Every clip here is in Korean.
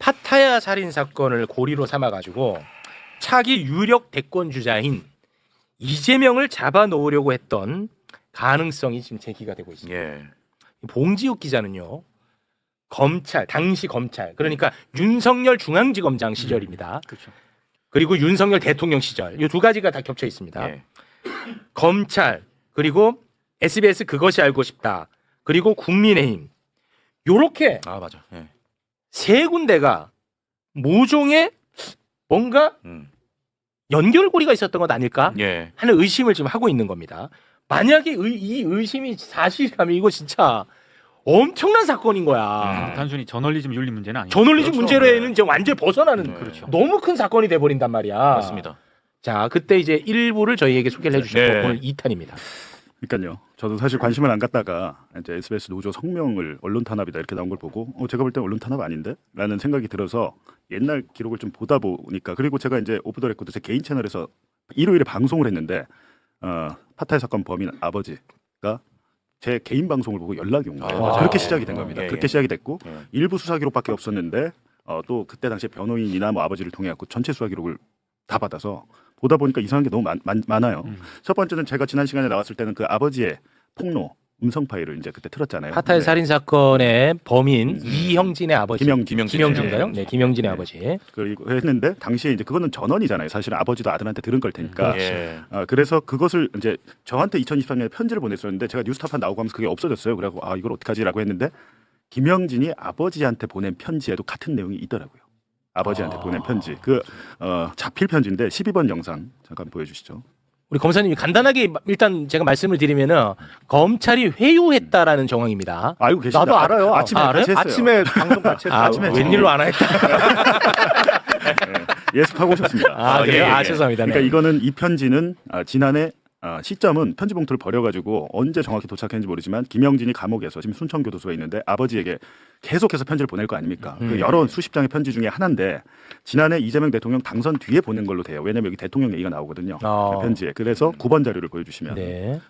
파타야 살인 사건을 고리로 삼아가지고 차기 유력 대권 주자인 이재명을 잡아놓으려고 했던 가능성이 지금 제기가 되고 있습니다. 예. 봉지욱 기자는요. 검찰 당시 검찰 그러니까 윤석열 중앙지검장 시절입니다. 그렇죠. 그리고 윤석열 대통령 시절 이 두 가지가 다 겹쳐 있습니다. 예. 검찰 그리고 SBS 그것이 알고 싶다 그리고 국민의힘 요렇게 아 맞아. 예. 세 군데가 모종의 뭔가 연결고리가 있었던 것 아닐까 예. 하는 의심을 지금 하고 있는 겁니다. 만약에 이 의심이 사실이라면 이거 진짜 엄청난 사건인 거야. 단순히 저널리즘 윤리 문제는 아니죠. 저널리즘 그렇죠. 문제로는 이제 완전히 벗어나는 네. 그렇죠. 너무 큰 사건이 돼버린단 말이야. 맞습니다. 자, 그때 이제 일부를 저희에게 소개를 해주셨고 네. 오늘 2탄입니다. 그러니까요. 저도 사실 관심을 안 갖다가 이제 SBS 노조 성명을 언론 탄압이다 이렇게 나온 걸 보고 제가 볼 때 언론 탄압 아닌데라는 생각이 들어서 옛날 기록을 좀 보다 보니까 그리고 제가 이제 오프 더 레코드 제 개인 채널에서 일요일에 방송을 했는데 파타야 사건 범인 아버지가 제 개인 방송을 보고 연락이 온 거예요. 맞아요. 그렇게 시작이 된 겁니다. 예, 그렇게 예. 시작이 됐고 예. 일부 수사 기록밖에 없었는데 또 그때 당시에 변호인이나 뭐 아버지를 통해 갖고 전체 수사 기록을 다 받아서 보다 보니까 이상한 게 너무 많아요. 첫 번째는 제가 지난 시간에 나왔을 때는 그 아버지의 폭로 음성 파일을 이제 그때 틀었잖아요. 파타야 네. 살인 사건의 범인 이형진의 아버지 김영진이요. 네, 김영진의 네. 아버지. 그리고 했는데 당시에 이제 그거는 전원이잖아요. 사실은 아버지도 아들한테 들은 걸 테니까. 예. 그래서 그것을 이제 저한테 2023년에 편지를 보냈었는데 제가 뉴스타파 나오고 하면서 그게 없어졌어요. 그래갖고 이걸 어떡하지라고 했는데 김영진이 아버지한테 보낸 편지에도 같은 내용이 있더라고요. 아버지한테 보낸 편지. 자필 편지인데 12번 영상 잠깐 보여주시죠. 우리 검사님이 간단하게 일단 제가 말씀을 드리면은 검찰이 회유했다라는 정황입니다. 알고 계시죠? 나도 알아요. 아침에 알아요? 같이 했어요. 아침에 방송 같이 했어요. 아침에 웬일로 안 했다. 예습하고 오셨습니다. 그래요? 예, 예. 죄송합니다. 그러니까 네. 이거는 이 편지는 지난해 시점은 편지 봉투를 버려가지고 언제 정확히 도착했는지 모르지만 김영진이 감옥에서 지금 순천교도소에 있는데 아버지에게 계속해서 편지를 보낼 거 아닙니까? 그 여러 수십 장의 편지 중에 하나인데 지난해 이재명 대통령 당선 뒤에 보낸 걸로 돼요. 왜냐면 여기 대통령 얘기가 나오거든요. 그 편지에. 그래서 9번 자료를 보여주시면 네.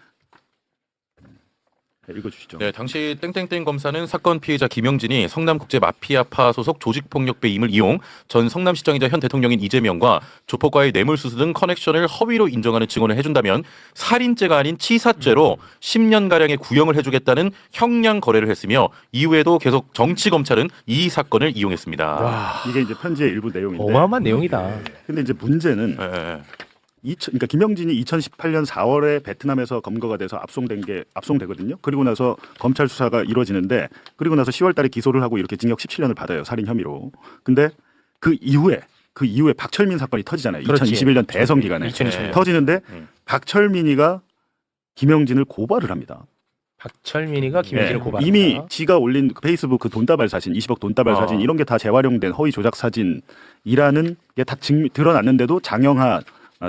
읽어주시죠. 네, 당시 땡땡땡 검사는 사건 피해자 김영진이 성남국제 마피아파 소속 조직폭력배임을 이용 전 성남시장이자 현 대통령인 이재명과 조폭과의 뇌물수수 등 커넥션을 허위로 인정하는 증언을 해준다면 살인죄가 아닌 치사죄로 10년가량의 구형을 해주겠다는 형량 거래를 했으며 이후에도 계속 정치검찰은 이 사건을 이용했습니다. 와, 이게 이제 편지의 일부 내용인데. 어마어마한 내용이다. 근데 이제 문제는 예. 그러니까 김영진이 2018년 4월에 베트남에서 검거가 돼서 압송되거든요. 그리고 나서 검찰 수사가 이루어지는데 그리고 나서 10월달에 기소를 하고 이렇게 징역 17년을 받아요. 살인 혐의로. 근데 그 이후에 박철민 사건이 터지잖아요. 그렇지. 2021년 대선 기간에 2021년. 터지는데 박철민이가 김영진을 고발을 합니다. 박철민이가 김영진을 네. 고발합니다. 이미 지가 올린 그 페이스북 그 돈다발 사진, 20억 돈다발 사진 이런 게 다 재활용된 허위 조작 사진이라는 게 다 드러났는데도 장영하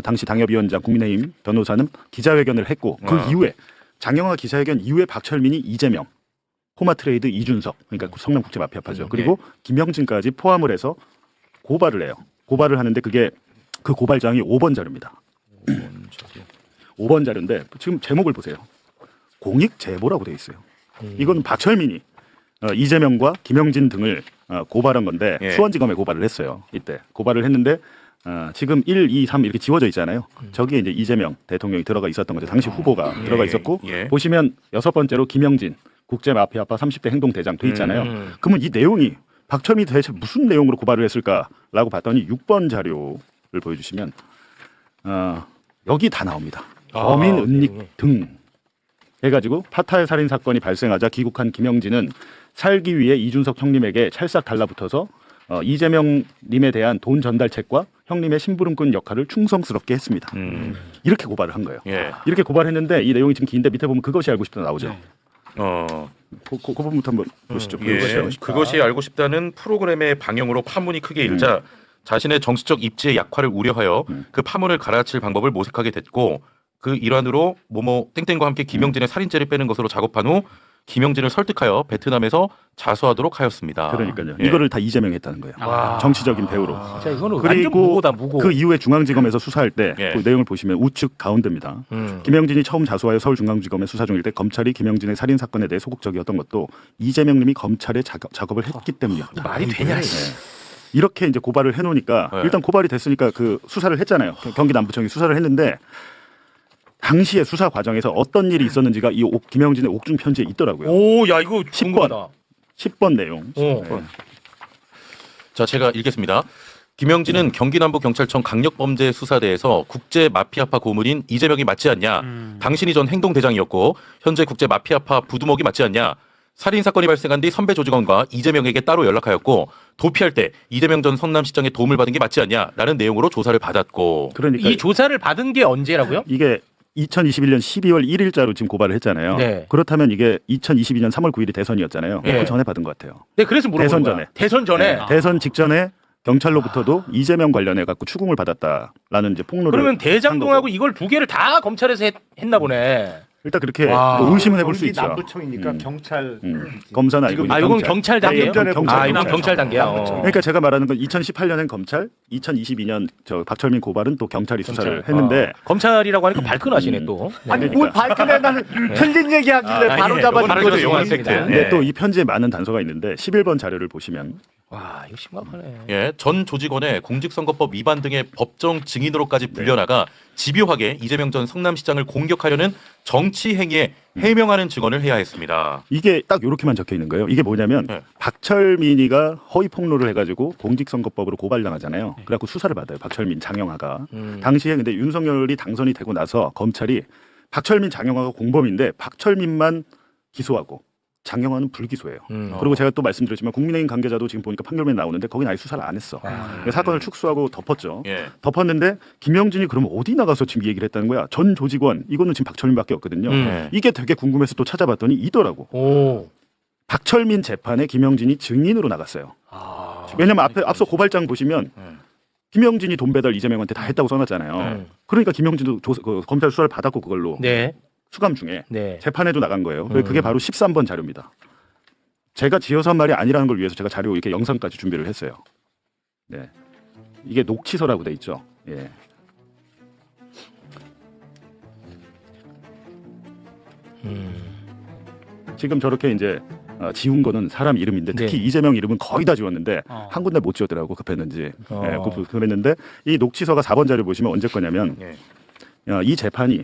당시 당협위원장 국민의힘 변호사는 기자회견을 했고 그 이후에 장영하 기자회견 이후에 박철민이 이재명, 호마트레이드 이준석 그러니까 성남국제 마피아파죠. 그리고 김영진까지 포함을 해서 고발을 해요. 고발을 하는데 그게 그 고발장이 5번 자료입니다. 5번 자료인데 지금 제목을 보세요. 공익 제보라고 돼 있어요. 이건 박철민이 이재명과 김영진 등을 고발한 건데 예. 수원지검에 고발을 했어요. 이때 고발을 했는데 지금 1, 2, 3 이렇게 지워져 있잖아요. 저기에 이제 이재명 대통령이 들어가 있었던 거죠. 당시 후보가 들어가 있었고 예. 보시면 6번째로 김영진 국제마피아파 30대 행동대장 돼 있잖아요. 그러면 이 내용이 박철민이 대체 무슨 내용으로 고발을 했을까라고 봤더니 6번 자료를 보여주시면 여기 다 나옵니다. 범인 은닉 등 해가지고 파타야 살인 사건이 발생하자 귀국한 김영진은 살기 위해 이준석 형님에게 찰싹 달라붙어서 이재명님에 대한 돈 전달책과 형님의 심부름꾼 역할을 충성스럽게 했습니다. 이렇게 고발을 한 거예요. 예. 이렇게 고발했는데 이 내용이 지금 긴데 밑에 보면 그것이 알고 싶다 나오죠. 그 부분부터 한번 보시죠. 예. 그것이 알고 싶다는 프로그램의 방영으로 파문이 크게 일자 자신의 정치적 입지의 약화를 우려하여 그 파문을 가라앉힐 방법을 모색하게 됐고 그 일환으로 모모 땡땡과 함께 김영진의 살인죄를 빼는 것으로 작업한 후 김영진을 설득하여 베트남에서 자수하도록 하였습니다. 그러니까요. 예. 이거를 다 이재명이 했다는 거예요. 와. 정치적인 배우로. 진짜 이거는 완전 그리고 무고다 무고. 그 이후에 중앙지검에서 수사할 때 예. 그 내용을 보시면 우측 가운데입니다. 김영진이 처음 자수하여 서울중앙지검에 수사 중일 때 검찰이 김영진의 살인 사건에 대해 소극적이었던 것도 이재명님이 검찰에 작업을 했기 때문이었다. 말이 되냐? 네. 이렇게 이제 고발을 해놓으니까 네. 일단 고발이 됐으니까 그 수사를 했잖아요. 경기 남부청이 수사를 했는데 당시에 수사 과정에서 어떤 일이 있었는지가 이 김영진의 옥중 편지에 있더라고요. 오, 야 이거 궁금하다. 10번 내용. 어. 자, 제가 읽겠습니다. 김영진은 경기남부경찰청 강력범죄수사대에서 국제마피아파 고문인 이재명이 맞지 않냐. 당신이 전 행동대장이었고 현재 국제마피아파 부두목이 맞지 않냐. 살인사건이 발생한 뒤 선배 조직원과 이재명에게 따로 연락하였고 도피할 때 이재명 전 성남시장의 도움을 받은 게 맞지 않냐라는 내용으로 조사를 받았고. 그러니까 이 조사를 받은 게 언제라고요? 이게 2021년 12월 1일자로 지금 고발을 했잖아요. 네. 그렇다면 이게 2022년 3월 9일이 대선이었잖아요. 네. 그 전에 받은 것 같아요. 네, 그래서 물어보는 대선 거야. 전에. 대선 전에. 네. 대선 직전에 경찰로부터도 이재명 관련해 갖고 추궁을 받았다라는 이제 폭로를 그러면 한 대장동하고 거고. 이걸 두 개를 다 검찰에서 했나 보네. 일단 그렇게 와. 뭐 의심은 해볼 수 경기 있죠. 남부청이니까 경찰 검사는 알고 아, 이건 경찰 단계예요? 경찰 아, 이건 경찰. 경찰 단계야. 남부청. 그러니까 제가 말하는 건 2018년엔 검찰, 2022년 저 박철민 고발은 또 경찰이 수사를 경찰. 했는데 검찰이라고 하니까 발끈하시네 또. 네. 아니 뭘 밝혀내 나는 틀린 얘기하길래 아, 바로 아니, 잡아준 바로 거지. 영화 팩트. 근데 또 이 편지에 많은 단서가 있는데 11번 자료를 보시면 와, 이거 심각하네. 예, 전 조직원의 공직선거법 위반 등의 법정 증인으로까지 불려나가 집요하게 이재명 전 성남시장을 공격하려는 정치 행위에 해명하는 증언을 해야 했습니다. 이게 딱 이렇게만 적혀 있는 거예요. 이게 뭐냐면 네. 박철민이가 허위 폭로를 해가지고 공직선거법으로 고발당하잖아요. 그래갖고 수사를 받아요. 박철민, 장영하가. 당시에 근데 윤석열이 당선이 되고 나서 검찰이 박철민, 장영하가 공범인데 박철민만 기소하고 장영하는 불기소예요. 그리고 제가 또 말씀드렸지만 국민의힘 관계자도 지금 보니까 판결문에 나오는데 거긴 아예 수사를 안 했어. 그래서 사건을 축소하고 덮었죠. 예. 덮었는데 김영진이 그럼 어디 나가서 지금 이 얘기를 했다는 거야. 전 조직원 이거는 지금 박철민밖에 없거든요. 네. 이게 되게 궁금해서 또 찾아봤더니 이더라고. 오. 박철민 재판에 김영진이 증인으로 나갔어요. 아. 왜냐면 앞서 고발장 보시면 김영진이 돈 배달 이재명한테 다 했다고 써놨잖아요. 그러니까 김영진도 검찰 수사를 받았고 그걸로 네. 수감 중에 네. 재판에도 나간 거예요. 그게 바로 13번 자료입니다. 제가 지어서 한 말이 아니라는 걸 위해서 제가 자료 이렇게 영상까지 준비를 했어요. 네, 이게 녹취서라고 돼 있죠. 예. 지금 저렇게 이제 지운 거는 사람 이름인데 특히 네. 이재명 이름은 거의 다 지웠는데 한 군데 못 지웠더라고 급했는지. 예, 급했는데 이 녹취서가 4번 자료 보시면 언제 거냐면 예. 이 재판이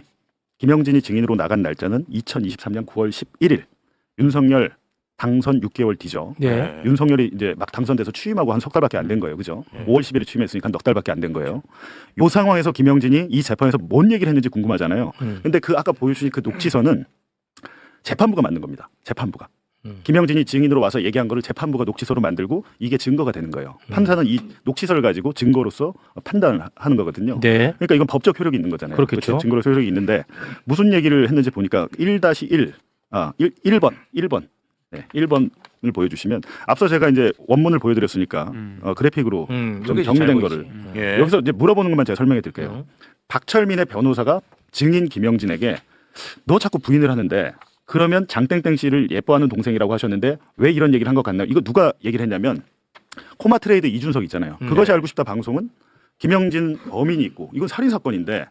김영진이 증인으로 나간 날짜는 2023년 9월 11일. 윤석열 당선 6개월 뒤죠. 네. 윤석열이 이제 막 당선돼서 취임하고 한 석 달밖에 안 된 거예요. 그죠? 5월 10일에 취임했으니까 넉 달밖에 안 된 거예요. 이 상황에서 김영진이 이 재판에서 뭔 얘기를 했는지 궁금하잖아요. 근데 그 아까 보여주신 그 녹취서는 재판부가 만든 겁니다. 재판부가. 김영진이 증인으로 와서 얘기한 거를 재판부가 녹취서로 만들고 이게 증거가 되는 거예요. 판사는 이 녹취서를 가지고 증거로서 판단을 하는 거거든요. 네. 그러니까 이건 법적 효력이 있는 거잖아요. 그렇겠죠. 증거로 효력이 있는데 무슨 얘기를 했는지 보니까 1-1 1번 네, 1번을 보여주시면 앞서 제가 이제 원문을 보여드렸으니까 그래픽으로 좀 여기 정리된 잘 거를 보이지. 예. 여기서 이제 물어보는 것만 제가 설명해 드릴게요. 박철민의 변호사가 증인 김영진에게 너 자꾸 부인을 하는데 그러면 장땡땡 씨를 예뻐하는 동생이라고 하셨는데 왜 이런 얘기를 한 것 같나요? 이거 누가 얘기를 했냐면 코마트레이드 이준석 있잖아요. 그것이 알고 싶다 방송은 김영진 범인이 있고 이건 살인사건인데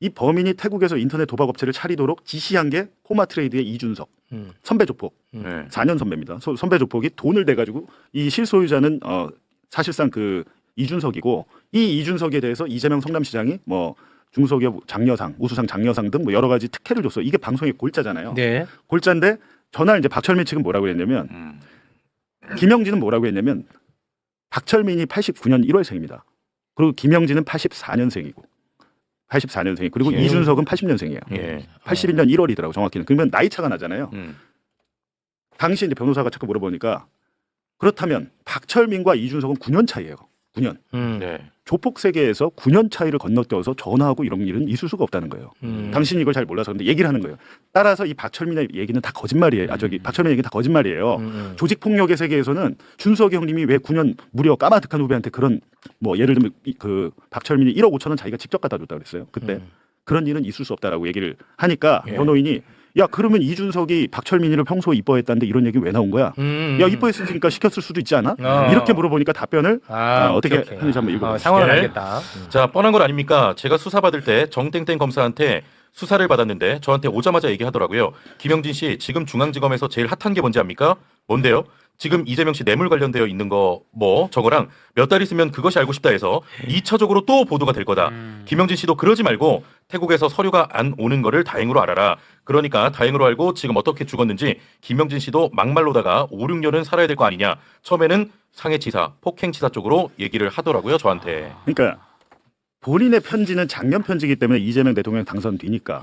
이 범인이 태국에서 인터넷 도박업체를 차리도록 지시한 게 코마트레이드의 이준석 선배 조폭 네. 4년 선배입니다. 선배 조폭이 돈을 대가지고 이 실소유자는 사실상 그 이준석이고 이 이준석에 대해서 이재명 성남시장이 뭐 중소기업 장려상, 우수상 장려상 등 뭐 여러 가지 특혜를 줬어. 이게 방송의 골자잖아요. 네. 골자인데 전날 이제 박철민 측은 뭐라고 했냐면 김영진은 뭐라고 했냐면 박철민이 89년 1월생입니다. 그리고 김영진은 84년생이고 그리고 예. 이준석은 80년생이에요. 예. 81년 1월이더라고 정확히는. 그러면 나이 차가 나잖아요. 당시 이제 변호사가 자꾸 물어보니까 그렇다면 박철민과 이준석은 9년 차이예요. 9년. 네. 조폭 세계에서 9년 차이를 건너뛰어서 전화하고 이런 일은 있을 수가 없다는 거예요. 당신이 이걸 잘 몰라서 근데 얘기를 하는 거예요. 따라서 이 박철민의 얘기는 다 거짓말이에요. 박철민의 얘기는 다 거짓말이에요. 조직 폭력의 세계에서는 준석이 형님이 왜 9년 무려 까마득한 후배한테 그런 뭐 예를 들면 그 박철민이 1억 5천원 자기가 직접 갖다 줬다고 그랬어요. 그때 그런 일은 있을 수 없다라고 얘기를 하니까 변호인이 야 그러면 이준석이 박철민이를 평소에 이뻐했다는데 이런 얘기 왜 나온 거야? 야 이뻐했으니까 시켰을 수도 있지 않아? 이렇게 물어보니까 답변을 어떻게 하는지 한번 읽어보세요. 상황을 예. 알겠다. 자, 뻔한 건 아닙니까? 제가 수사받을 때 정땡땡 검사한테 수사를 받았는데 저한테 오자마자 얘기하더라고요. 김영진 씨 지금 중앙지검에서 제일 핫한 게 뭔지 압니까? 뭔데요? 지금 이재명 씨 뇌물 관련되어 있는 거 뭐 저거랑 몇 달 있으면 그것이 알고 싶다 해서 2차적으로 또 보도가 될 거다. 김영진 씨도 그러지 말고 태국에서 서류가 안 오는 거를 다행으로 알아라. 그러니까 다행으로 알고 지금 어떻게 죽었는지 김영진 씨도 막말로다가 5, 6년은 살아야 될 거 아니냐. 처음에는 상해치사, 폭행치사 쪽으로 얘기를 하더라고요. 저한테. 그러니까 본인의 편지는 작년 편지이기 때문에 이재명 대통령 당선 뒤니까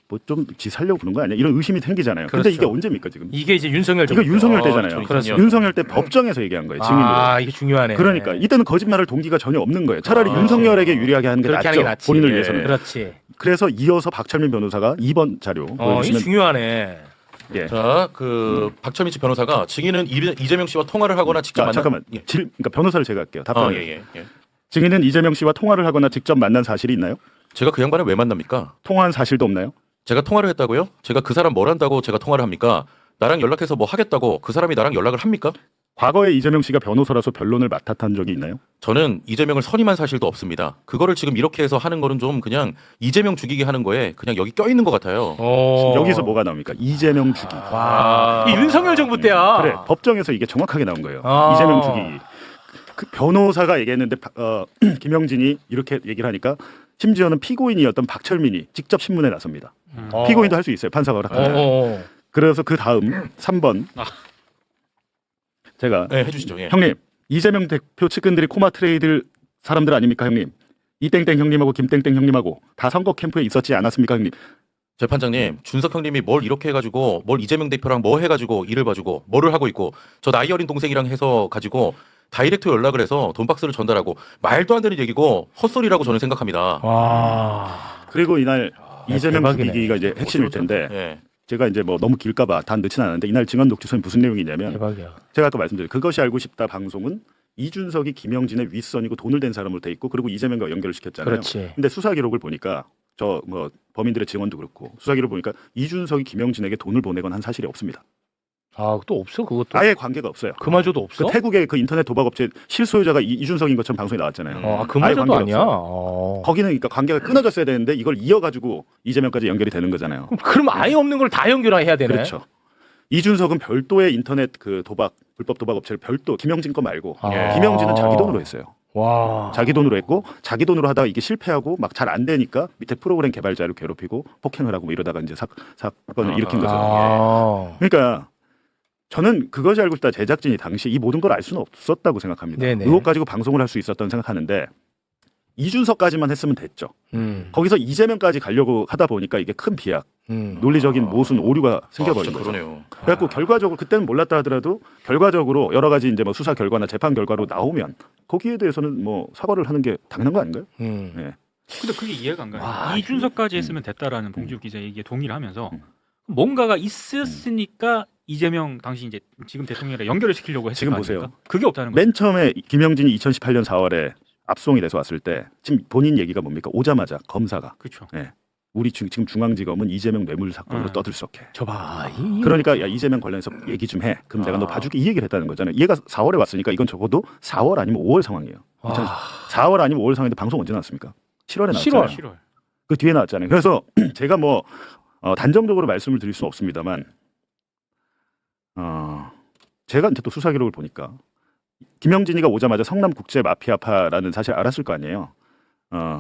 뭐 좀 지 살려고 그런 거 아니야? 이런 의심이 생기잖아요. 근데 그렇죠. 이게 언제입니까 지금? 이게 이제 윤석열 이거 정부. 윤석열 때잖아요. 그렇죠. 윤석열 때 법정에서 얘기한 거예요. 증인으로. 아, 이게 중요하네. 그러니까 이때는 거짓말할 동기가 전혀 없는 거예요. 차라리 윤석열에게 유리하게 하는 게 그렇게 낫죠. 하는 게 낫지. 본인을 예. 위해서는. 그렇지. 그래서 이어서 박철민 변호사가 2번 자료 이게 보여주시면 중요하네. 예. 자, 그 박철민 씨 변호사가 증인은 이재명 씨와 통화를 하거나 직접 만난. 잠깐만. 예. 그러니까 변호사를 제가 할게요. 답변을. 예. 증인은 이재명 씨와 통화를 하거나 직접 만난 사실이 있나요? 제가 그 양반을 왜 만납니까? 통화한 사실도 없나요? 제가 통화를 했다고요? 제가 그 사람 뭘 한다고 제가 통화를 합니까? 나랑 연락해서 뭐 하겠다고 그 사람이 나랑 연락을 합니까? 과거에 이재명 씨가 변호사로서 변론을 맡았던 적이 있나요? 저는 이재명을 선임한 사실도 없습니다. 그거를 지금 이렇게 해서 하는 거는 좀 그냥 이재명 죽이게 하는 거에 그냥 여기 껴있는 것 같아요. 여기서 뭐가 나옵니까? 이재명 죽이. 와. 이 윤석열 정부 때야. 그래, 법정에서 이게 정확하게 나온 거예요. 아. 이재명 죽이. 그 변호사가 얘기했는데 김영진이 이렇게 얘기를 하니까 심지어는 피고인이었던 박철민이 직접 신문에 나섭니다. 피고인도 할 수 있어요. 판사가 허락하면. 그래서 그 다음 3번 제가 네, 해주시죠. 예. 형님 이재명 대표 측근들이 코마 트레이드 사람들 아닙니까 형님? 이땡땡 형님하고 김땡땡 형님하고 다 선거 캠프에 있었지 않았습니까 형님? 재판장님, 준석 형님이 뭘 이렇게 해가지고 뭘 이재명 대표랑 뭐 해가지고 일을 봐주고 뭐를 하고 있고 저 나이 어린 동생이랑 해서 가지고 다이렉트 연락을 해서 돈박스를 전달하고 말도 안 되는 얘기고 헛소리라고 저는 생각합니다. 와. 그리고 이날 이재명 대박이네. 죽이기가 이제 핵심일 텐데 예. 제가 이제 뭐 너무 길까봐 다 넣지는 않았는데 이날 증언 녹취서에 무슨 내용이냐면 대박이야. 제가 아까 말씀드린 그것이 알고 싶다 방송은 이준석이 김영진의 윗선이고 돈을 댄 사람으로 돼 있고 그리고 이재명과 연결을 시켰잖아요. 그렇지. 근데 수사 기록을 보니까 저 뭐 범인들의 증언도 그렇고 수사 기록 보니까 이준석이 김영진에게 돈을 보내건 한 사실이 없습니다. 아, 또 없어 그것도. 아예 관계가 없어요. 그마저도 없어? 그 태국의 그 인터넷 도박업체 실소유자가 이준석인 것처럼 방송에 나왔잖아요. 아, 아예 그마저도 관계가 아니야. 없어요. 거기는 그러니까 관계가 끊어졌어야 되는데 이걸 이어가지고 이재명까지 연결이 되는 거잖아요. 그럼 아예 없는 걸 다 연결해야 되네. 그렇죠. 이준석은 별도의 인터넷 그 도박 불법 도박 업체를 별도 김영진 거 말고 아. 김영진은 자기 돈으로 했어요. 와. 자기 돈으로 했고 자기 돈으로 하다가 이게 실패하고 막 잘 안 되니까 밑에 프로그램 개발자를 괴롭히고 폭행을 하고 뭐 이러다가 이제 사건을 일으킨 거죠. 아. 그러니까 저는 그것이 알고 싶다 제작진이 당시 이 모든 걸 알 수는 없었다고 생각합니다. 네네. 의혹 가지고 방송을 할 수 있었던 생각하는데 이준석까지만 했으면 됐죠. 음. 거기서 이재명까지 가려고 하다 보니까 이게 큰 비약, 논리적인 모순 오류가 생겨버린 진짜 거죠. 그러네요. 그래갖고 결과적으로 그때는 몰랐다 하더라도 결과적으로 여러 가지 이제 뭐 수사 결과나 재판 결과로 나오면 거기에 대해서는 뭐 사과를 하는 게 당연한 거 아닌가요? 네. 근데 그게 이해가 안 가요. 와, 이준석까지 했으면 됐다라는 봉지욱 기자 얘기에 동의를 하면서 뭔가가 있었으니까 이재명 당시 이제 지금 대통령이랑 연결을 시키려고 했을 지금 거 보세요. 아닙니까? 그게 없다는 거죠. 맨 처음에 김영진이 2018년 4월에 압송이 돼서 왔을 때 지금 본인 얘기가 뭡니까? 오자마자 검사가 그렇죠. 우리 지금 중앙지검은 이재명 뇌물 사건으로 떠들썩해. 저봐. 그러니까 야 이재명 관련해서 얘기 좀 해. 그럼 내가 너 봐줄게 이 얘기를 했다는 거잖아요. 얘가 4월에 왔으니까 이건 적어도 4월 아니면 5월 상황이에요. 4월 아니면 5월 상황인데 방송 언제 나왔습니까? 7월에 나왔잖아요. 7월. 그 뒤에 나왔잖아요. 그래서 제가 뭐 단정적으로 말씀을 드릴 수 없습니다만 제가 이제 또 수사 기록을 보니까 김영진이가 오자마자 성남국제 마피아파라는 사실 알았을 거 아니에요.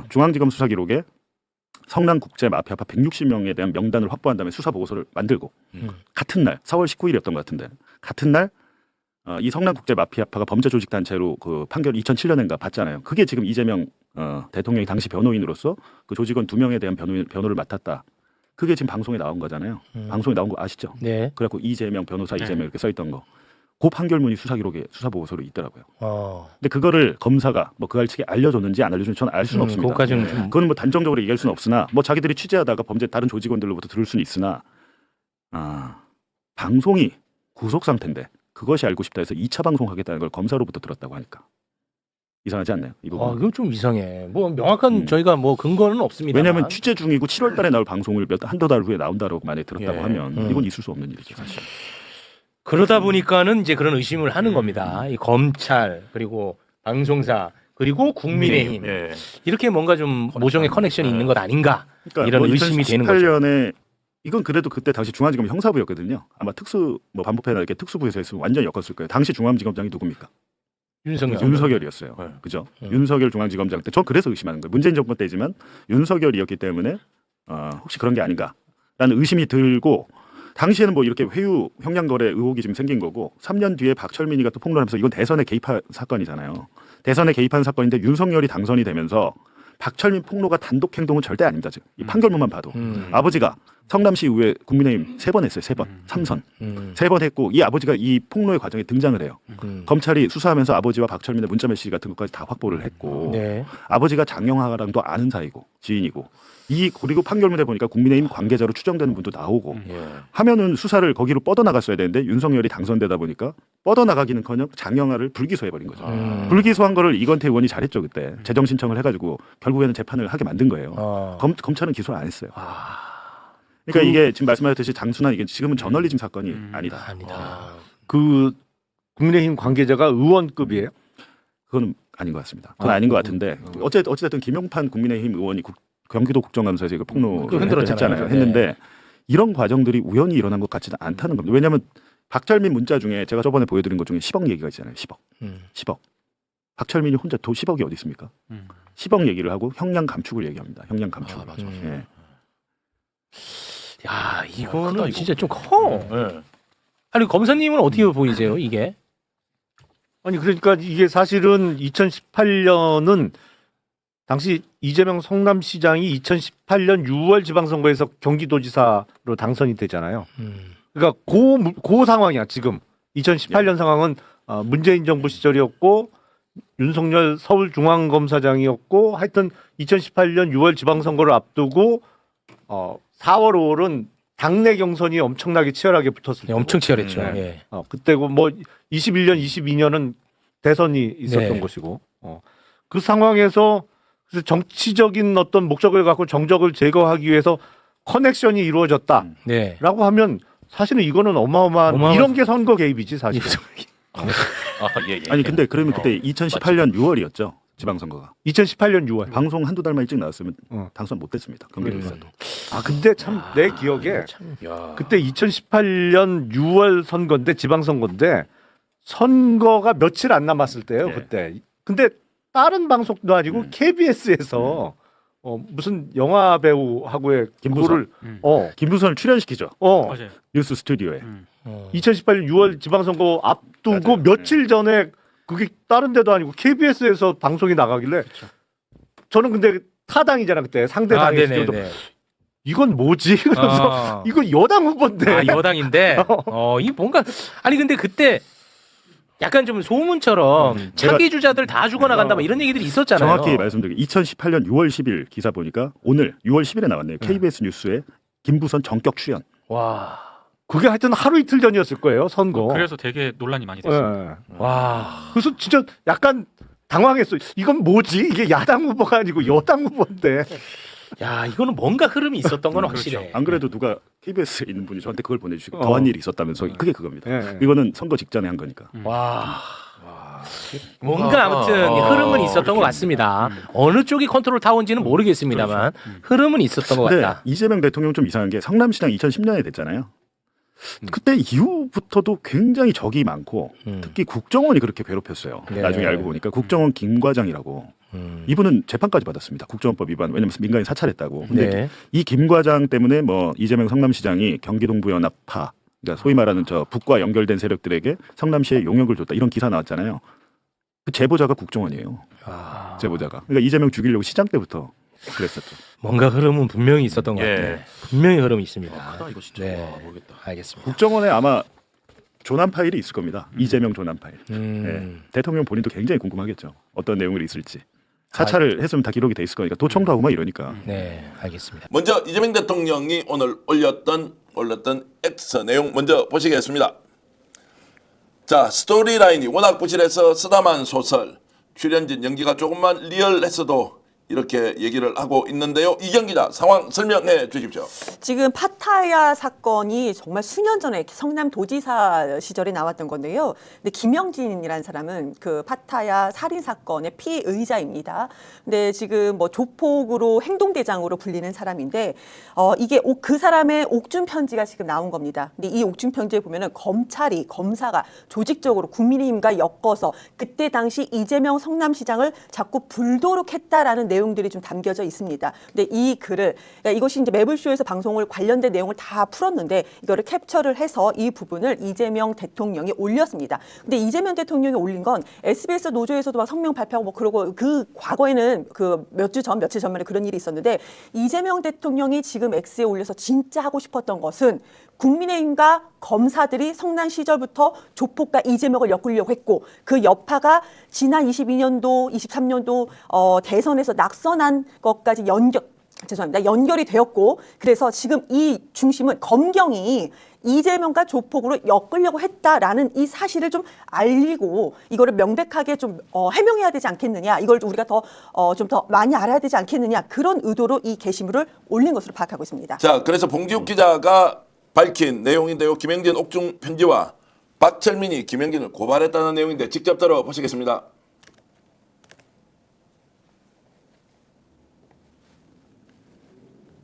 중앙지검 수사 기록에 성남국제 마피아파 160명에 대한 명단을 확보한 다음에 수사 보고서를 만들고 같은 날 4월 19일이었던 것 같은데 같은 날 이 성남국제 마피아파가 범죄 조직 단체로 그 판결 2007년인가 받잖아요. 그게 지금 이재명 대통령이 당시 변호인으로서 그 조직원 2명에 대한 변호를 맡았다. 그게 지금 방송에 나온 거잖아요. 방송에 나온 거 아시죠? 네. 그래갖고 이재명 변호사 이재명 이렇게 써있던 거. 그 판결문이 수사 기록에 수사 보고서로 있더라고요. 근데 그거를 검사가 뭐 그 측에 알려줬는지 안 알려줬는지 저는 알 수는 없습니다. 그것까지는 좀 그건 뭐 단정적으로 얘기할 수는 없으나 뭐 자기들이 취재하다가 범죄 다른 조직원들로부터 들을 수는 있으나 방송이 구속 상태인데 그것이 알고 싶다 해서 2차 방송하겠다는 걸 검사로부터 들었다고 하니까 이상하지 않나요? 이 부분. 이거 좀 이상해. 뭐 명확한 저희가 뭐 근거는 없습니다. 왜냐하면 취재 중이고 7월 달에 나올 방송을 한두 달 후에 나온다고 만약에 들었다고 예. 하면 이건 있을 수 없는 일이죠 사실. 그러다 보니까는 이제 그런 의심을 하는 겁니다. 이 검찰 그리고 방송사 그리고 국민의힘 예. 이렇게 뭔가 좀 모종의 커넥션이 있는 것 아닌가 그러니까 이런 뭐 의심이 되는 거죠. 2018년에 이건 그래도 그때 당시 중앙지검 형사부였거든요. 아마 특수 뭐 반부패나 이렇게 특수부에서 했으면 완전히 엮었을 거예요. 당시 중앙지검장이 누굽니까? 윤석열이었어요. 네. 그죠? 윤석열 중앙지검장 때 전 그래서 의심하는 거예요. 문재인 정권 때지만 윤석열이었기 때문에 혹시 그런 게 아닌가라는 의심이 들고 당시에는 뭐 이렇게 회유 형량거래 의혹이 지금 생긴 거고 3년 뒤에 박철민이가 또 폭로하면서 이건 대선에 개입한 사건이잖아요. 대선에 개입한 사건인데 윤석열이 당선이 되면서 박철민 폭로가 단독 행동은 절대 아닙니다. 지금 이 판결문만 봐도 아버지가 성남시 의회 국민의힘 3번 했어요. 3번 3선 3번 했고 이 아버지가 이 폭로의 과정에 등장을 해요. 검찰이 수사하면서 아버지와 박철민의 문자 메시지 같은 것까지 다 확보를 했고 네. 아버지가 장영하랑도 아는 사이고 지인이고 그리고 판결문에 보니까 국민의힘 관계자로 추정되는 분도 나오고 하면은 수사를 거기로 뻗어나갔어야 되는데 윤석열이 당선되다 보니까 뻗어나가기는커녕 장영하를 불기소해버린 거죠. 불기소한 거를 이건태 의원이 잘했죠 그때 재정 신청을 해가지고 결국에는 재판을 하게 만든 거예요. 검찰은 기소를 안 했어요. 그러니까 이게 지금 말씀하셨듯이 장순환 이게 지금은 저널리즘 사건이 아니다. 그 국민의힘 관계자가 의원급이에요? 그건 아닌 것 같습니다. 그건 아닌 것 같은데 어쨌든 김용판 국민의힘 의원이 경기도 국정감사에서 이거 폭로를 흔들었잖아요. 했는데 이런 과정들이 우연히 일어난 것 같지는 않다는 겁니다. 왜냐하면 박철민 문자 중에 제가 저번에 보여드린 것 중에 10억 얘기가 있잖아요. 10억. 박철민이 혼자 10억이 어디 있습니까? 10억 얘기를 하고 형량 감축을 얘기합니다. 형량 감축. 맞아. 예. 야 이거는 크다, 이거. 진짜 좀 커. 예. 아니 검사님은 어떻게 보이세요 이게? 아니 그러니까 이게 사실은 2018년은 당시 이재명 성남시장이 2018년 6월 지방선거에서 경기도지사로 당선이 되잖아요. 그러니까 그 상황이야 지금. 2018년 상황은 문재인 정부 시절이었고 윤석열 서울중앙검사장이었고 하여튼 2018년 6월 지방선거를 앞두고 4월 5월은 당내 경선이 엄청나게 치열하게 붙었을 네, 때 엄청 치열했죠. 네. 예. 그때고 뭐 21년 22년은 대선이 있었던 네. 것이고 그 상황에서 그래서 정치적인 어떤 목적을 갖고 정적을 제거하기 위해서 커넥션이 이루어졌다라고 네. 하면 사실은 이거는 어마어마한 이런 게 선거 개입이지 사실. 예. 아니 근데 그러면 그때 2018년 6월이었죠. 지방선거가. 2018년 6월. 방송 한두 달만 일찍 나왔으면 당선 못됐습니다. 경기도지사도. 근데 참 내 기억에 야. 그때 2018년 6월 선거인데 지방선거인데 선거가 며칠 안 남았을 때예요. 네. 그때. 근데 다른 방송도 아니고 KBS에서 무슨 영화 배우하고의 김부선. 그거를 김부선을 출연시키죠. 맞아요. 뉴스 스튜디오에. 2018년 6월 지방선거 앞두고 맞아요. 며칠 전에 그게 다른 데도 아니고 KBS에서 방송이 나가길래 저는 근데 타당이잖아 그때 상대 당의 시절도 이건 뭐지? 그래서 이거 여당 후보인데. 여당인데. 이 뭔가 아니 근데 그때 약간 좀 소문처럼 차기 주자들 다 죽어나간다 막 이런 얘기들이 있었잖아요. 정확히 말씀드리면 2018년 6월 10일 기사 보니까 오늘 6월 10일에 나왔네요. KBS 뉴스에 김부선 전격 출연. 와. 그게 하여튼 하루 이틀 전이었을 거예요 선거. 그래서 되게 논란이 많이 됐어요. 와. 그래서 진짜 약간 당황했어. 이건 뭐지? 이게 야당 후보가 아니고 여당 후보인데. 야 이거는 뭔가 흐름이 있었던 건 확실해. 안 그래도 누가 KBS에 있는 분이 저한테 그걸 보내주시고 더한 일이 있었다면서 그게 그겁니다. 예. 이거는 선거 직전에 한 거니까. 와. 뭔가 아무튼 흐름은 있었던 것 같습니다. 어느 쪽이 컨트롤 타워인지는 모르겠습니다만 흐름은 있었던 것 근데 같다. 이재명 대통령 좀 이상한 게 성남시장 2010년에 됐잖아요. 그때 이후부터도 굉장히 적이 많고 특히 국정원이 그렇게 괴롭혔어요. 네. 나중에 알고 보니까 국정원 김 과장이라고 이분은 재판까지 받았습니다. 국정원법 위반 왜냐하면 민간인 사찰했다고. 근데 네. 이 김 과장 때문에 뭐 이재명 성남시장이 경기동부연합파 그러니까 소위 말하는 저 북과 연결된 세력들에게 성남시에 용역을 줬다 이런 기사 나왔잖아요. 그 제보자가 국정원이에요. 제보자가. 그러니까 이재명 죽이려고 시장 때부터 그랬었죠. 뭔가 흐름은 분명히 있었던 것 예. 같아요. 분명히 흐름이 있습니다. 크다 이거 진짜. 네. 와, 모르겠다. 알겠습니다. 국정원에 아마 조난 파일이 있을 겁니다. 이재명 조난 파일. 음. 예. 대통령 본인도 굉장히 궁금하겠죠. 어떤 내용들이 있을지. 사찰을 했으면 다 기록이 돼 있을 거니까 도청도 하고 막 이러니까. 네, 알겠습니다. 먼저 이재명 대통령이 오늘 올렸던 X 내용 먼저 보시겠습니다. 자, 스토리라인이 워낙 부실해서 쓰다만 소설, 출연진 연기가 조금만 리얼했어도 이렇게 얘기를 하고 있는데요. 이경 기자 상황 설명해 주십시오. 지금 파타야 사건이 정말 수년 전에 성남 도지사 시절에 나왔던 건데요. 근데 김영진이라는 사람은 그 파타야 살인 사건의 피의자입니다. 근데 지금 뭐 조폭으로 행동대장으로 불리는 사람인데 이게 그 사람의 옥중 편지가 지금 나온 겁니다. 근데 이 옥중 편지에 보면은 검사가 조직적으로 국민의힘과 엮어서 그때 당시 이재명 성남시장을 자꾸 불도록 했다라는 내용들이 좀 담겨져 있습니다. 근데 이 글을 그러니까 이것이 이제 매블쇼에서 방송을 관련된 내용을 다 풀었는데 이거를 캡처를 해서 이 부분을 이재명 대통령이 올렸습니다. 근데 이재명 대통령이 올린 건 SBS 노조에서도 막 성명 발표하고 뭐 그러고 그 과거에는 그 며칠 전만에 그런 일이 있었는데 이재명 대통령이 지금 X에 올려서 진짜 하고 싶었던 것은 국민의힘과 검사들이 성남 시절부터 조폭과 이재명을 엮으려고 했고 그 여파가 지난 22년도, 23년도 대선에서 낙선한 것까지 연결이 되었고 그래서 지금 이 중심은 검경이 이재명과 조폭으로 엮으려고 했다라는 이 사실을 좀 알리고 이거를 명백하게 좀 해명해야 되지 않겠느냐 이걸 우리가 좀 더 많이 알아야 되지 않겠느냐 그런 의도로 이 게시물을 올린 것으로 파악하고 있습니다. 자, 그래서 봉지욱 기자가 밝힌 내용인데요. 김영진 옥중 편지와 박철민이 김영진을 고발했다는 내용인데 직접 들어보시겠습니다.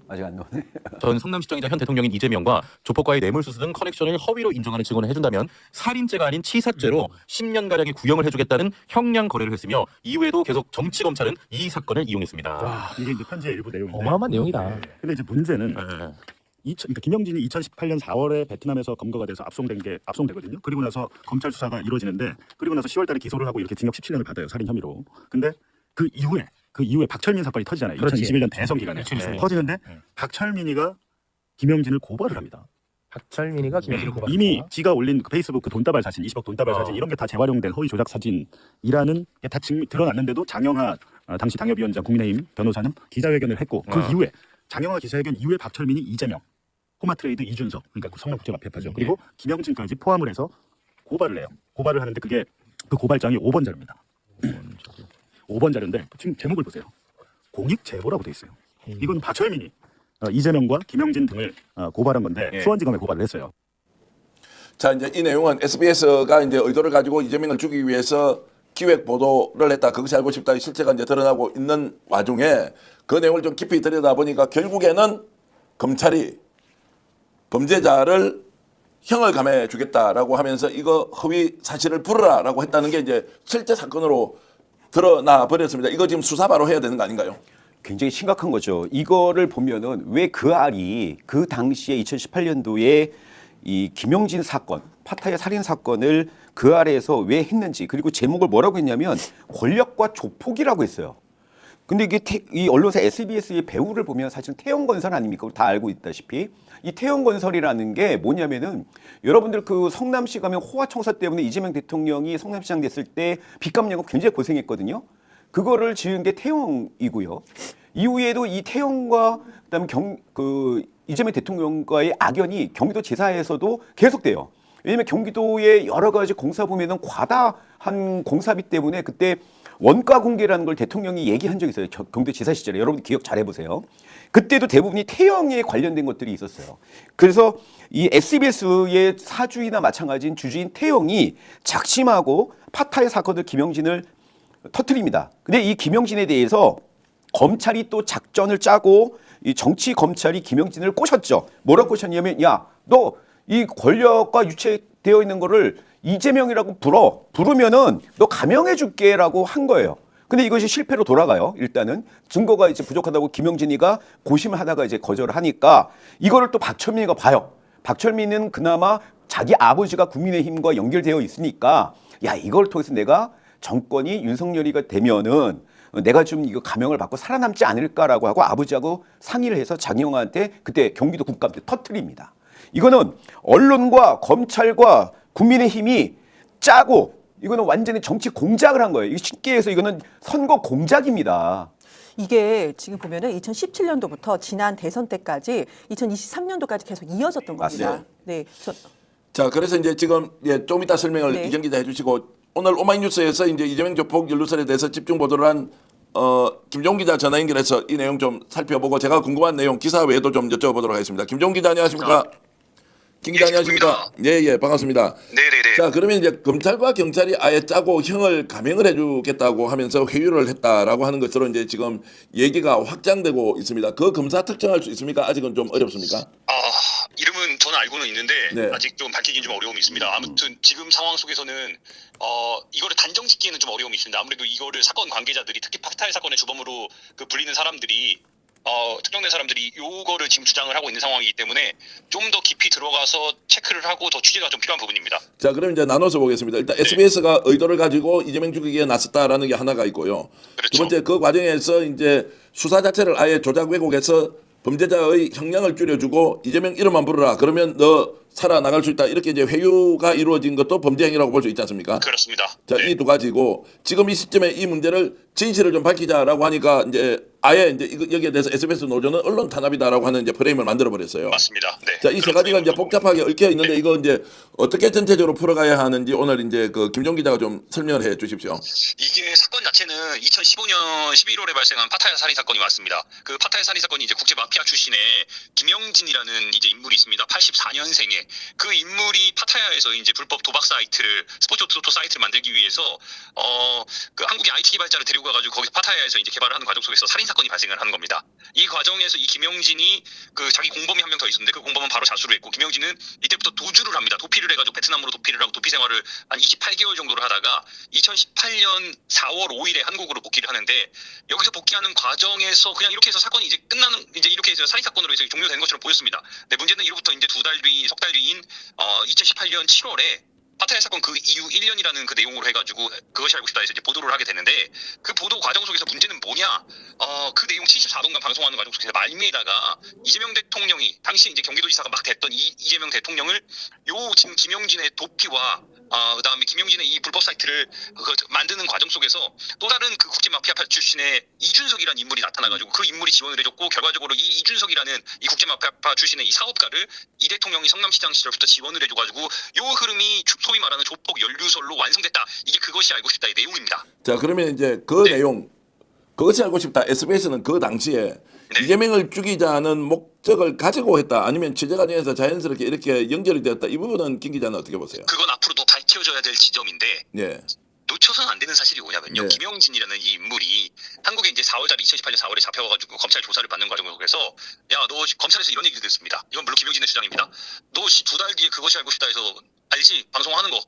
아직 안 나오네. 전 성남시장이자 현 대통령인 이재명과 조폭과의 뇌물수수 등 커넥션을 허위로 인정하는 증언을 해준다면 살인죄가 아닌 치사죄로 10년가량의 구형을 해주겠다는 형량 거래를 했으며 이후에도 계속 정치검찰은 이 사건을 이용했습니다. 와, 이게 이제 편지의 일부 내용인데. 어마어마한 내용이다. 근데 이제 문제는 그러니까 김영진이 2018년 4월에 베트남에서 검거가 돼서 압송되거든요. 그리고 나서 검찰 수사가 이루어지는데 그리고 나서 10월달에 기소를 하고 이렇게 징역 17년을 받아요. 살인 혐의로. 근데 그 이후에 박철민 사건이 터지잖아요. 그렇지. 2021년 대선 기간에 터지는데 박철민이가 김영진을 고발을 합니다. 박철민이가 김영진을 고발. 이미 지가 올린 그 페이스북 그 돈다발 사진, 20억 돈다발 사진 이런 게 다 재활용된 허위 조작 사진이라는 게 다 드러났는데도 장영하 당시 당협위원장 국민의힘 변호사는 기자회견을 했고 그 이후에 장영하 기자회견 이후에 박철민이 이재명, 포마트레이드 이준석, 그러니까 성남국제마피아파죠. 그리고 김영진까지 포함을 해서 고발을 해요. 고발을 하는데 그게 그 고발장이 5번 자료입니다. 5번 자료인데 지금 제목을 보세요. 공익 제보라고 돼 있어요. 이건 박철민이 이재명과 김영진 등을 고발한 건데 수원지검에 고발을 했어요. 자, 이제 이 내용은 SBS가 이제 의도를 가지고 이재명을 죽이기 위해서 기획 보도를 했다. 그것이 알고 싶다. 실체가 이제 드러나고 있는 와중에 그 내용을 좀 깊이 들여다보니까 결국에는 검찰이 범죄자를 형을 감해 주겠다라고 하면서 이거 허위 사실을 풀어라라고 했다는 게 이제 실제 사건으로 드러나 버렸습니다. 이거 지금 수사 바로 해야 되는 거 아닌가요? 굉장히 심각한 거죠. 이거를 보면은 왜 그 알이 그 당시에 2018년도에 이 김영진 사건, 파타야 살인 사건을 그 알에서 왜 했는지 그리고 제목을 뭐라고 했냐면 권력과 조폭이라고 했어요. 근데 이게 이 언론사 SBS의 배우를 보면 사실 태영건설 아닙니까? 다 알고 있다시피 이 태영건설이라는 게 뭐냐면은 여러분들 그 성남시 가면 호화청사 때문에 이재명 대통령이 성남시장 됐을 때 빚 갚느라고 굉장히 고생했거든요. 그거를 지은 게 태영이고요. 이후에도 이 태영과 그다음에 이재명 대통령과의 악연이 경기도 지사에서도 계속돼요. 왜냐하면 경기도의 여러 가지 공사 보면은 과다한 공사비 때문에 그때 원가 공개라는 걸 대통령이 얘기한 적이 있어요. 경기도지사 시절에 여러분 기억 잘 해보세요. 그때도 대부분이 태영에 관련된 것들이 있었어요. 그래서 이 SBS의 사주이나 마찬가지인 주주인 태영이 작심하고 파타야 사건을 김영진을 터뜨립니다. 근데 이 김영진에 대해서 검찰이 또 작전을 짜고 이 정치 검찰이 김영진을 꼬셨죠. 뭐라고 꼬셨냐면 야, 너 이 권력과 유착되어 있는 거를 이재명이라고 부르면은 너 감형해 줄게라고 한 거예요. 근데 이것이 실패로 돌아가요. 일단은 증거가 이제 부족하다고 김영진이가 고심을 하다가 이제 거절을 하니까 이거를 또 박철민이가 봐요. 박철민은 그나마 자기 아버지가 국민의힘과 연결되어 있으니까 야, 이걸 통해서 내가 정권이 윤석열이가 되면은 내가 좀 이거 감형을 받고 살아남지 않을까라고 하고 아버지하고 상의를 해서 장영하한테 그때 경기도 국감때 터뜨립니다. 이거는 언론과 검찰과 국민의힘이 짜고 이거는 완전히 정치 공작을 한 거예요. 쉽게 해서 이거는 선거 공작입니다. 이게 지금 보면은 2017년도부터 지난 대선 때까지 2023년도까지 계속 이어졌던 겁니다. 맞습니다. 네. 자, 그래서 이제 지금 좀 이따 설명을 네. 이경 기자 해주시고 오늘 오마이뉴스에서 이제 이재명 조폭 연루설에 대해서 집중 보도를 한 김종 기자 전화 연결해서 이 내용 좀 살펴보고 제가 궁금한 내용 기사 외에도 좀 여쭤보도록 하겠습니다. 김종 기자 안녕하십니까? 김 기자 안녕하십니까? 예, 반갑습니다. 네네네. 자, 그러면 이제 검찰과 경찰이 아예 짜고 형을 감형을 해주겠다고 하면서 회유를 했다라고 하는 것으로 이제 지금 얘기가 확장되고 있습니다. 그 검사 특정할 수 있습니까? 아직은 좀 어렵습니까? 이름은 저는 알고는 있는데 네. 아직 좀 밝히긴 좀 어려움이 있습니다. 아무튼 지금 상황 속에서는 이거를 단정 짓기에는 좀 어려움이 있습니다. 아무래도 이거를 사건 관계자들이 특히 파타야 사건의 주범으로 그 불리는 사람들이 특정된 사람들이 요거를 지금 주장을 하고 있는 상황이기 때문에 좀 더 깊이 들어가서 체크를 하고 더 취재가 좀 필요한 부분입니다. 자, 그럼 이제 나눠서 보겠습니다. 일단 SBS가 의도를 가지고 이재명 죽이기에 나섰다라는 게 하나가 있고요. 그렇죠. 두 번째 그 과정에서 이제 수사 자체를 아예 조작 왜곡해서 범죄자의 형량을 줄여주고 이재명 이름만 부르라. 그러면 너 살아나갈 수 있다. 이렇게 이제 회유가 이루어진 것도 범죄 행위라고 볼 수 있지 않습니까? 그렇습니다. 자, 네. 이 두 가지고 지금 이 시점에 이 문제를 진실을 좀 밝히자라고 하니까 이제 아예 이제 여기에 대해서 SBS 노조는 언론 탄압이다라고 하는 이제 프레임을 만들어 버렸어요. 맞습니다. 네. 자, 이 세 가지가 이제 복잡하게 얽혀 있는데 이거 이제 어떻게 전체적으로 풀어가야 하는지 오늘 이제 그 김종 기자가 좀 설명을 해 주십시오. 이게 사건 자체는 2015년 11월에 발생한 파타야 살인 사건이 맞습니다. 그 파타야 살인 사건이 이제 국제 마피아 출신의 김영진이라는 이제 인물이 있습니다. 84년생에 그 인물이 파타야에서 이제 불법 도박 사이트를 스포츠 토토 사이트를 만들기 위해서 그 한국의 IT 개발자를 데리고 가가지고 거기서 파타야에서 이제 개발을 하는 과정 속에서 살인 사건이 발생을 하는 겁니다. 이 과정에서 이 김영진이 그 자기 공범이 한 명 더 있었는데 그 공범은 바로 자수를 했고 김영진은 이때부터 도주를 합니다. 도피를 해가지고 베트남으로 도피를 하고 도피 생활을 한 28개월 정도를 하다가 2018년 4월 5일에 한국으로 복귀를 하는데 여기서 복귀하는 과정에서 그냥 이렇게 해서 사건이 이제 끝나는 이제 이렇게 해서 살인 사건으로 해서 종료된 것처럼 보였습니다. 근데 문제는 이로부터 이제 석 달 뒤인 2018년 7월에 파타야 사건 그 이후 1년이라는 그 내용으로 해가지고 그것이 알고 싶다에서 이제 보도를 하게 되는데 그 보도 과정 속에서 문제는 뭐냐? 그 내용 74분간 방송하는 과정 속에서 말미에다가 이재명 대통령이 당시 이제 경기도지사가 막 됐던 이재명 대통령을 요 지금 김영진의 도피와 그다음에 김영진의 이 불법 사이트를 만드는 과정 속에서 또 다른 그 국제 마피아 출신의 이준석이라는 인물이 나타나가지고 그 인물이 지원을 해줬고 결과적으로 이 이준석이라는 이 국제 마피아 출신의 이 사업가를 이 대통령이 성남시장 시절부터 지원을 해줘가지고 요 흐름이 소위 말하는 조폭 연루설로 완성됐다. 이게 그것이 알고 싶다의 내용입니다. 자, 그러면 이제 그 내용 그것이 알고 싶다. SBS는 그 당시에 이재명을 죽이자는 목적을 가지고 했다. 아니면 취재 과정에서 자연스럽게 이렇게 연결이 되었다. 이 부분은 김 기자는 어떻게 보세요? 그건 앞으로 더 밝혀져야 될 지점인데 예. 놓쳐서는 안 되는 사실이 뭐냐면요. 네. 김영진이라는 이 인물이 한국에 이제 2018년 4월에 잡혀가지고 검찰 조사를 받는 과정 속에서 야, 너 검찰에서 이런 얘기를 듣습니다. 이건 물론 김영진의 주장입니다. 너 2달 뒤에 그것이 알고 싶다 해서 알지? 방송하는 거.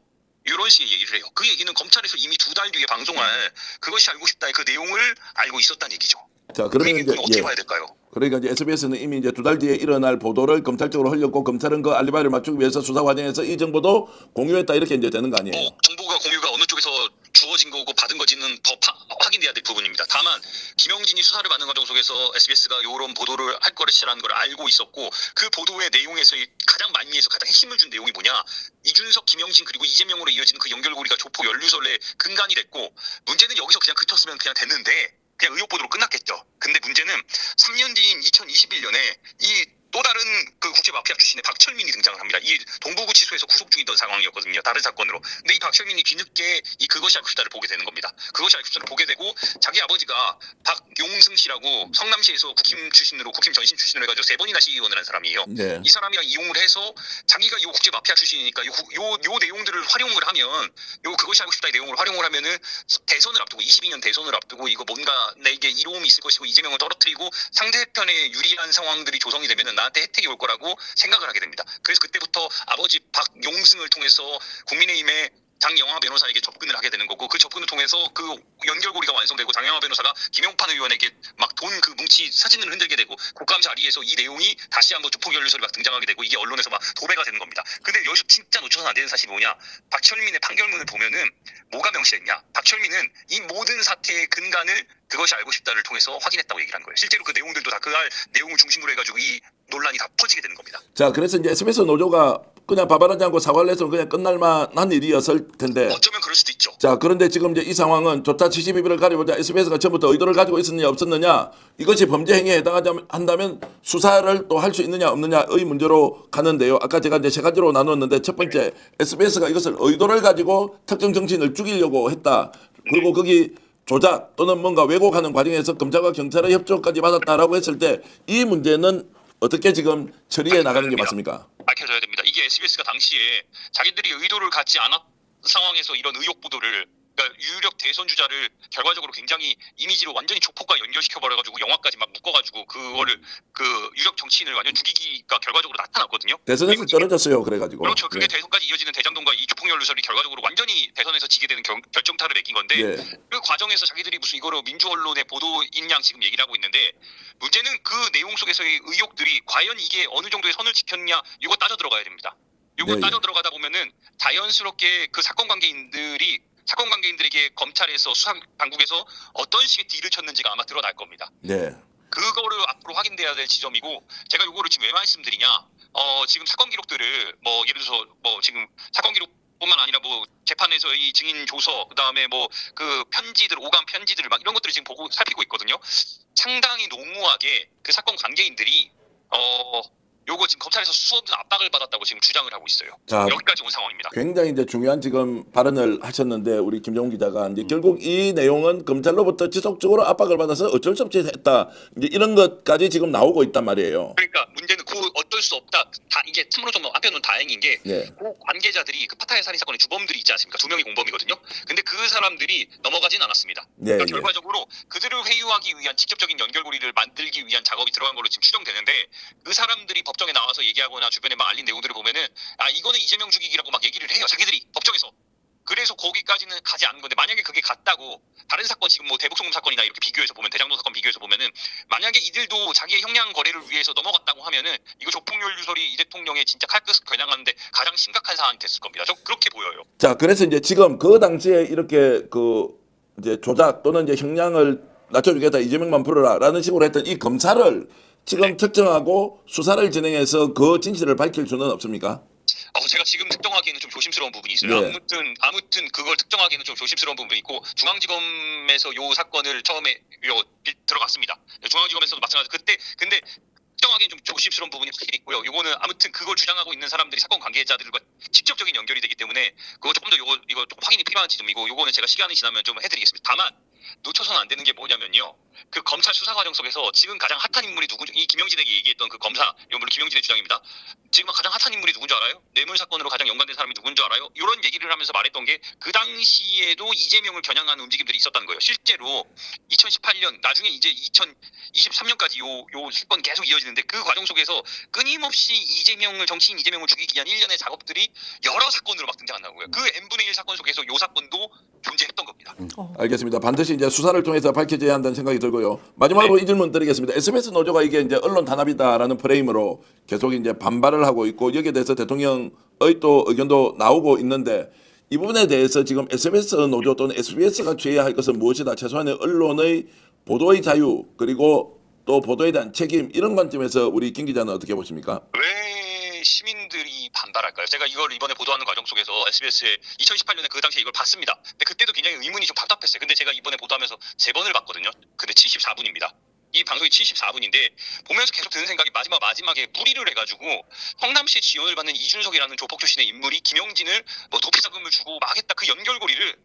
이런 식의 얘기를 해요. 그 얘기는 검찰에서 이미 2달 뒤에 방송할 그것이 알고 싶다의 그 내용을 알고 있었다는 얘기죠. 자, 그 그러면 얘기는 이제 어떻게 봐야 될까요? 그러니까 이제 SBS는 이미 이제 2달 뒤에 일어날 보도를 검찰 쪽으로 흘렸고 검찰은 그 알리바이를 맞추기 위해서 수사 과정에서 이 정보도 공유했다 이렇게 이제 되는 거 아니에요? 정보가 공유가 어느 쪽에서 주어진 거고 받은 거지는 더 확인돼야 될 부분입니다. 다만 김영진이 수사를 받는 과정 속에서 SBS가 이런 보도를 할 거라는 걸 알고 있었고 그 보도의 내용에서 가장 말미에서 가장 핵심을 준 내용이 뭐냐? 이준석, 김영진 그리고 이재명으로 이어지는 그 연결고리가 조폭 연루설의 근간이 됐고 문제는 여기서 그냥 그쳤으면 그냥 됐는데 그냥 의혹 보도로 끝났겠죠. 근데 문제는 3년 뒤인 2021년에 이 또 다른 그 국제 마피아 출신의 박철민이 등장을 합니다. 이 동부구치소에서 구속 중이던 상황이었거든요. 다른 사건으로. 근데 이 박철민이 뒤늦게 이 그것이 알고 싶다를 보게 되는 겁니다. 그것이 알고 싶다를 보게 되고 자기 아버지가 박용승 씨라고 성남시에서 국힘 전신 출신으로 해가지고 3번이나 시의원을 한 사람이에요. 네. 이 사람이랑 이용을 해서 자기가 이 국제 마피아 출신이니까 요 내용들을 활용을 하면 요 그것이 알고 싶다의 내용을 활용을 하면은 대선을 앞두고 22년 대선을 앞두고 이거 뭔가 내게 이로움이 있을 것이고 이재명을 떨어뜨리고 상대편에 유리한 상황들이 조성이 되면은 나한테 혜택이 올 거라고 생각을 하게 됩니다. 그래서 그때부터 아버지 박용승을 통해서 국민의힘의 장영하 변호사에게 접근을 하게 되는 거고 그 접근을 통해서 그 연결고리가 완성되고 장영하 변호사가 김용판 의원에게 막 돈 그 뭉치 사진을 흔들게 되고 국감 자리에서 이 내용이 다시 한번 조폭 연루설이 막 등장하게 되고 이게 언론에서 막 도배가 되는 겁니다. 근데 여기서 진짜 놓쳐서는 안 되는 사실이 뭐냐? 박철민의 판결문을 보면은 뭐가 명시됐냐? 박철민은 이 모든 사태의 근간을 그것이 알고 싶다를 통해서 확인했다고 얘기를 한 거예요. 실제로 그 내용들도 다 그 내용을 중심으로 해가지고 이 논란이 다 퍼지게 되는 겁니다. 자, 그래서 이제 SBS 노조가 그냥 바바라지 않고 사과를 해서 그냥 끝날 만한 일이었을 텐데. 어쩌면 그럴 수도 있죠. 자, 그런데 지금 이제 이 상황은 조차 72비를 가려보자 SBS가 처음부터 의도를 가지고 있었느냐 없었느냐 이것이 범죄 행위에 해당한다면 수사를 또 할 수 있느냐 없느냐의 문제로 가는데요. 아까 제가 이제 세 가지로 나누었는데 첫 번째 SBS가 이것을 의도를 가지고 특정 정치인을 죽이려고 했다. 그리고 거기 조작 또는 뭔가 왜곡하는 과정에서 검찰과 경찰의 협조까지 받았다라고 했을 때 이 문제는 어떻게 지금 처리해 나가는 게 맞습니까? 밝혀져야 됩니다. 이게 SBS가 당시에 자기들이 의도를 갖지 않았 상황에서 이런 의혹 보도를, 그러니까 유력 대선 주자를 결과적으로 굉장히 이미지로 완전히 조폭과 연결시켜 버려가지고 영화까지 막 묶어가지고 그거를 그 유력 정치인을 완전 죽이기가 결과적으로 나타났거든요. 대선에서 떨어졌어요. 그래가지고. 그렇죠. 그게 예. 대선까지 이어지는 대장동과 이 조폭열 누설이 결과적으로 완전히 대선에서 지게 되는 결정타를 매긴 건데 예. 그 과정에서 자기들이 무슨 이거로 민주 언론의 보도인 양 지금 얘기를 하고 있는데 문제는 그 내용 속에서의 의혹들이 과연 이게 어느 정도의 선을 지켰냐 이거 따져 들어가야 됩니다. 이거 네, 따져 예. 들어가다 보면은 자연스럽게 그 사건 관계인들에게 검찰에서 수사 당국에서 어떤 식의 딜을 쳤는지가 아마 드러날 겁니다. 네. 그거를 앞으로 확인돼야 될 지점이고 제가 요거를 지금 왜 말씀드리냐? 지금 사건 기록들을 뭐 예를 들어서 뭐 지금 사건 기록뿐만 아니라 뭐 재판에서의 증인 조서 그다음에 뭐 그 편지들 오간 편지들 막 이런 것들을 지금 보고 살피고 있거든요. 상당히 농후하게 그 사건 관계인들이 요거 지금 검찰에서 수없는 압박을 받았다고 지금 주장을 하고 있어요. 자, 여기까지 온 상황입니다. 굉장히 이제 중요한 지금 발언을 하셨는데 우리 김정훈 기자가 이제 결국 이 내용은 검찰로부터 지속적으로 압박을 받아서 어쩔 수 없이 했다. 이제 이런 것까지 지금 나오고 있단 말이에요. 그러니까 문제는 그 어쩔 수 없다. 다 이게 참으로 좀 한편으로는 다행인 게 네. 그 관계자들이 그 파타야 살인 사건의 주범들이 있지 않습니까? 2명이 공범이거든요. 근데 그 사람들이 넘어가진 않았습니다. 네, 그러니까 네. 결과적으로 그들을 회유하기 위한 직접적인 연결고리를 만들기 위한 작업이 들어간 걸로 지금 추정되는데 그 사람들이 법정에 나와서 얘기하거나 주변에 막 알린 내용들을 보면은 이거는 이재명 죽이기라고 막 얘기를 해요. 자기들이 법정에서. 그래서 거기까지는 가지 않은 건데 만약에 그게 같다고 다른 사건 지금 뭐 대북송금 사건이나 이렇게 비교해서 보면 대장동 사건 비교해서 보면은 만약에 이들도 자기의 형량 거래를 위해서 넘어갔다고 하면은 이거 조폭열 유설이 이 대통령의 진짜 칼끝을 겨냥하는데 가장 심각한 사안이 됐을 겁니다. 저 그렇게 보여요. 자, 그래서 이제 지금 그 당시에 이렇게 그 이제 조작 또는 이제 형량을 낮춰주겠다 이재명만 풀어라라는 식으로 했던 이 검사를 지금 특정하고 수사를 진행해서 그 진실을 밝힐 수는 없습니까? 제가 지금 특정하기에는 좀 조심스러운 부분이 있어요. 네. 아무튼 그걸 특정하기에는 좀 조심스러운 부분이 있고 중앙지검에서 요 사건을 처음에 들어갔습니다. 중앙지검에서도 마찬가지. 근데 특정하기엔 좀 조심스러운 부분이 확실히 있고요. 요거는 아무튼 그걸 주장하고 있는 사람들이 사건 관계자들과 직접적인 연결이 되기 때문에 그거 조금 더 이거 조금 확인이 필요한 지점이고 요거는 제가 시간이 지나면 좀 해드리겠습니다. 다만 놓쳐서는 안 되는 게 뭐냐면요. 그 검찰 수사 과정 속에서 지금 가장 핫한 인물이 누군지 이 김영진에게 얘기했던 그 검사 이건 물론 김영진의 주장입니다. 지금 가장 핫한 인물이 누군지 알아요? 뇌물 사건으로 가장 연관된 사람이 누군지 알아요? 이런 얘기를 하면서 말했던 게 그 당시에도 이재명을 겨냥하는 움직임들이 있었다는 거예요. 실제로 2018년 나중에 이제 2023년까지 요 사건 계속 이어지는데 그 과정 속에서 끊임없이 정치인 이재명을 죽이기 위한 일련의 작업들이 여러 사건으로 막 등장한다는 거예요. 그 n분의 1 사건 속에서 요 사건도 존재했던 겁니다. 알겠습니다. 반드시 이제 수사를 통해서 밝혀져야 한다는 생각이 들고요. 마지막으로 이 질문 드리겠습니다. SBS 노조가 이게 이제 언론 탄압이다라는 프레임으로 계속 이제 반발을 하고 있고 여기에 대해서 대통령의 또 의견도 나오고 있는데 이 부분에 대해서 지금 SBS 노조 또는 SBS가 취해야 할 것은 무엇이다. 최소한의 언론의 보도의 자유 그리고 또 보도에 대한 책임 이런 관점에서 우리 김 기자는 어떻게 보십니까? 왜 시민들이 반발할까요? 제가 이걸 이번에 보도하는 과정 속에서 SBS에 2018년에 그 당시에 이걸 봤습니다. 근데 그때도 굉장히 의문이 좀 답답했어요. 근데 제가 이번에 보도하면서 3번을 봤거든요. 근데 74분입니다. 이 방송이 74분인데 보면서 계속 드는 생각이 마지막에 무리를 해가지고 성남시의 지원을 받는 이준석이라는 조폭 출신의 인물이 김영진을 뭐 도피자금을 주고 막 했다 그 연결고리를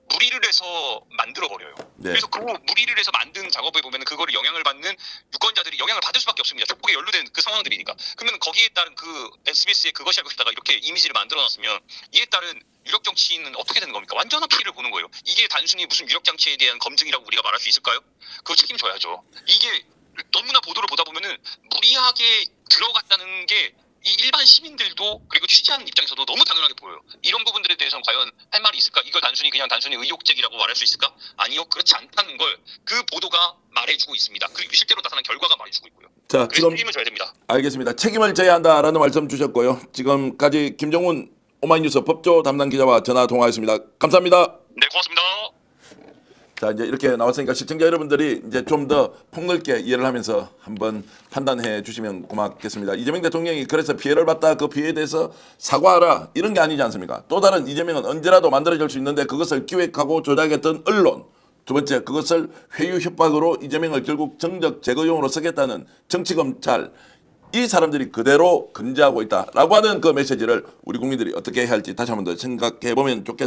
무리를 해서 만들어버려요. 네. 그래서 그 무리를 해서 만든 작업에 보면 그거를 영향을 받는 유권자들이 영향을 받을 수밖에 없습니다. 조폭에 연루된 그 상황들이니까. 그러면 거기에 따른 그 SBS의 그것이 알고 싶다가 이렇게 이미지를 만들어놨으면 이에 따른 유력 정치인은 어떻게 되는 겁니까? 완전한 피해를 보는 거예요. 이게 단순히 무슨 유력 정치에 대한 검증이라고 우리가 말할 수 있을까요? 그걸 책임져야죠. 이게 너무나 보도를 보다 보면은 무리하게 들어갔다는 게 이 일반 시민들도 그리고 취재하는 입장에서도 너무 당연하게 보여요. 이런 부분들에 대해서는 과연 할 말이 있을까? 이걸 단순히 의혹 제기라고 말할 수 있을까? 아니요, 그렇지 않다는 걸 그 보도가 말해주고 있습니다. 그리고 실제로 나타난 결과가 말해주고 있고요. 자, 그래서 지금 책임을 져야 됩니다. 알겠습니다. 책임을 져야 한다라는 말씀 주셨고요. 지금까지 김정훈 오마이뉴스 법조 담당 기자와 전화 통화했습니다. 감사합니다. 네, 고맙습니다. 자, 이제 이렇게 나왔으니까 시청자 여러분들이 이제 좀 더 폭넓게 이해를 하면서 한번 판단해 주시면 고맙겠습니다. 이재명 대통령이 그래서 피해를 봤다 그 피해에 대해서 사과하라 이런 게 아니지 않습니까? 또 다른 이재명은 언제라도 만들어질 수 있는데 그것을 기획하고 조작했던 언론 두 번째 그것을 회유 협박으로 이재명을 결국 정적 제거용으로 쓰겠다는 정치검찰 이 사람들이 그대로 근저하고 있다라고 하는 그 메시지를 우리 국민들이 어떻게 해야 할지 다시 한번 더 생각해 보면 좋겠습니다.